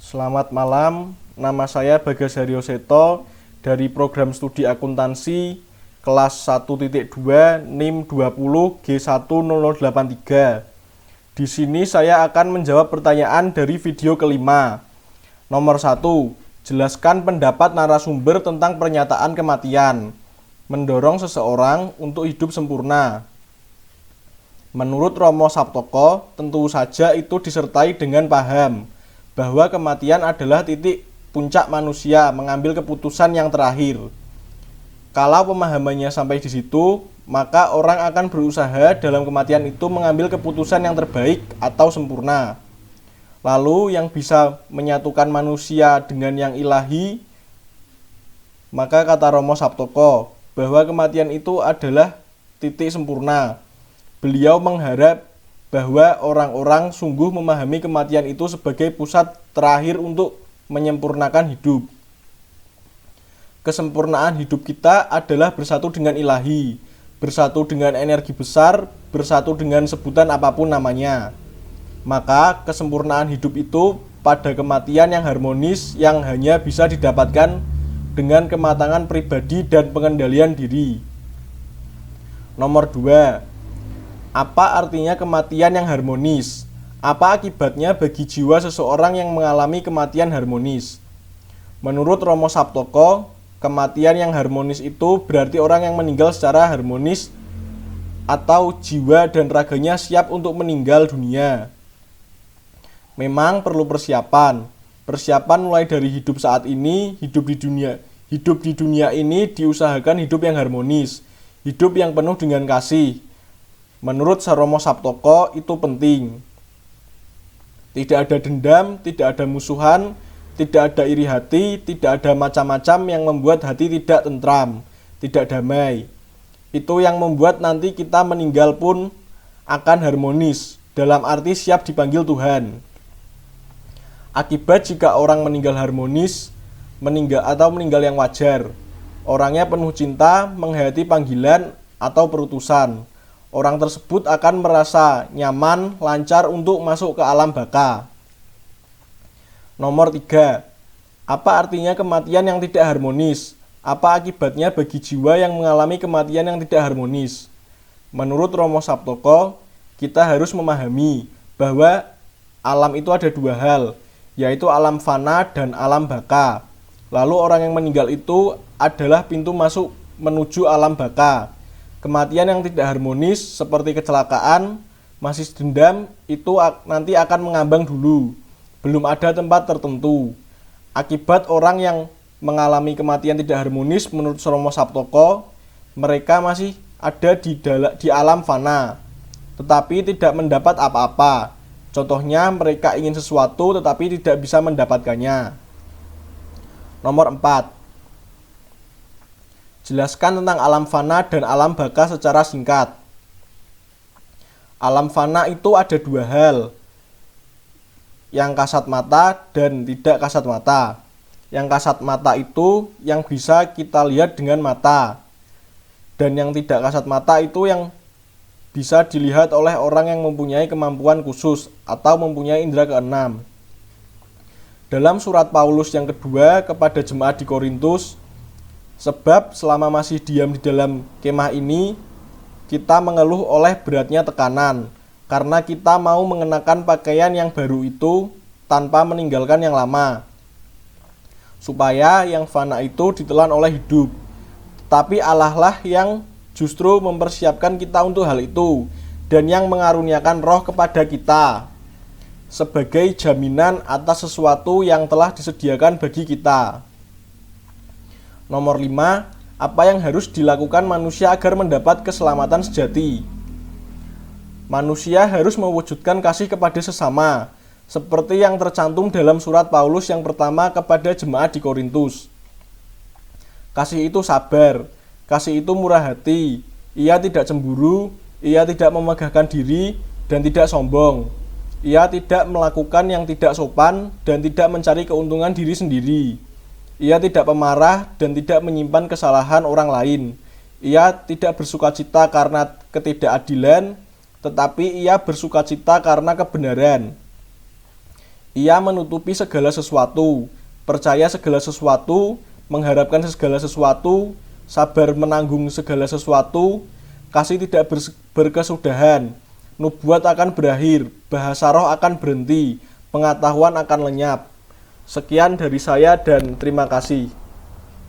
Selamat malam, nama saya Bagas Haryoseto dari program studi akuntansi kelas 1.2 NIM 20 G10083. Di sini saya akan menjawab pertanyaan dari video kelima. Nomor 1, jelaskan pendapat narasumber tentang pernyataan kematian. Mendorong seseorang untuk hidup sempurna. Menurut Romo Saptoko, tentu saja itu disertai dengan paham bahwa kematian adalah titik puncak manusia mengambil keputusan yang terakhir. Kalau pemahamannya sampai di situ, maka orang akan berusaha dalam kematian itu mengambil keputusan yang terbaik atau sempurna. Lalu yang bisa menyatukan manusia dengan yang ilahi, maka kata Romo Saptoko bahwa kematian itu adalah titik sempurna. Beliau mengharap bahwa orang-orang sungguh memahami kematian itu sebagai pusat terakhir untuk menyempurnakan hidup. Kesempurnaan hidup kita adalah bersatu dengan ilahi, bersatu dengan energi besar, bersatu dengan sebutan apapun namanya. Maka kesempurnaan hidup itu pada kematian yang harmonis yang hanya bisa didapatkan dengan kematangan pribadi dan pengendalian diri. Nomor 2. Apa artinya kematian yang harmonis? Apa akibatnya bagi jiwa seseorang yang mengalami kematian harmonis? Menurut Romo Saptoko, kematian yang harmonis itu berarti orang yang meninggal secara harmonis atau jiwa dan raganya siap untuk meninggal dunia. Memang perlu persiapan. Persiapan mulai dari hidup saat ini, hidup di dunia ini diusahakan hidup yang harmonis, hidup yang penuh dengan kasih. Menurut Romo Saptoko itu penting. Tidak ada dendam, tidak ada musuhan, tidak ada iri hati, tidak ada macam-macam yang membuat hati tidak tentram, tidak damai. Itu yang membuat nanti kita meninggal pun akan harmonis, dalam arti siap dipanggil Tuhan. Akibat jika orang meninggal harmonis, meninggal yang wajar, orangnya penuh cinta, menghayati panggilan atau perutusan. Orang tersebut akan merasa nyaman, lancar untuk masuk ke alam baka. Nomor 3. Apa artinya kematian yang tidak harmonis? Apa akibatnya bagi jiwa yang mengalami kematian yang tidak harmonis? Menurut Romo Saptoko, kita harus memahami bahwa alam itu ada dua hal, yaitu alam fana dan alam baka. Lalu orang yang meninggal itu adalah pintu masuk menuju alam baka. Kematian yang tidak harmonis seperti kecelakaan, masih dendam, itu nanti akan mengambang dulu. Belum ada tempat tertentu. Akibat orang yang mengalami kematian tidak harmonis menurut Romo Saptoko, mereka masih ada di alam fana, tetapi tidak mendapat apa-apa. Contohnya mereka ingin sesuatu tetapi tidak bisa mendapatkannya. Nomor 4. Jelaskan tentang alam fana dan alam baka secara singkat. Alam fana itu ada dua hal, yang kasat mata dan tidak kasat mata. Yang kasat mata itu yang bisa kita lihat dengan mata, dan yang tidak kasat mata itu yang bisa dilihat oleh orang yang mempunyai kemampuan khusus atau mempunyai indera keenam. Dalam surat Paulus yang kedua kepada jemaat di Korintus, sebab selama masih diam di dalam kemah ini, kita mengeluh oleh beratnya tekanan, karena kita mau mengenakan pakaian yang baru itu tanpa meninggalkan yang lama, supaya yang fana itu ditelan oleh hidup. Tapi Allah lah yang justru mempersiapkan kita untuk hal itu, dan yang mengaruniakan roh kepada kita, sebagai jaminan atas sesuatu yang telah disediakan bagi kita. Nomor 5. Apa yang harus dilakukan manusia agar mendapat keselamatan sejati? Manusia harus mewujudkan kasih kepada sesama, seperti yang tercantum dalam surat Paulus yang pertama kepada jemaat di Korintus. Kasih itu sabar, kasih itu murah hati, ia tidak cemburu, ia tidak memegahkan diri, dan tidak sombong. Ia tidak melakukan yang tidak sopan, dan tidak mencari keuntungan diri sendiri. Ia tidak pemarah dan tidak menyimpan kesalahan orang lain. Ia tidak bersukacita karena ketidakadilan, tetapi ia bersukacita karena kebenaran. Ia menutupi segala sesuatu, percaya segala sesuatu, mengharapkan segala sesuatu, sabar menanggung segala sesuatu, kasih tidak berkesudahan, nubuat akan berakhir, bahasa roh akan berhenti, pengetahuan akan lenyap. Sekian dari saya dan terima kasih.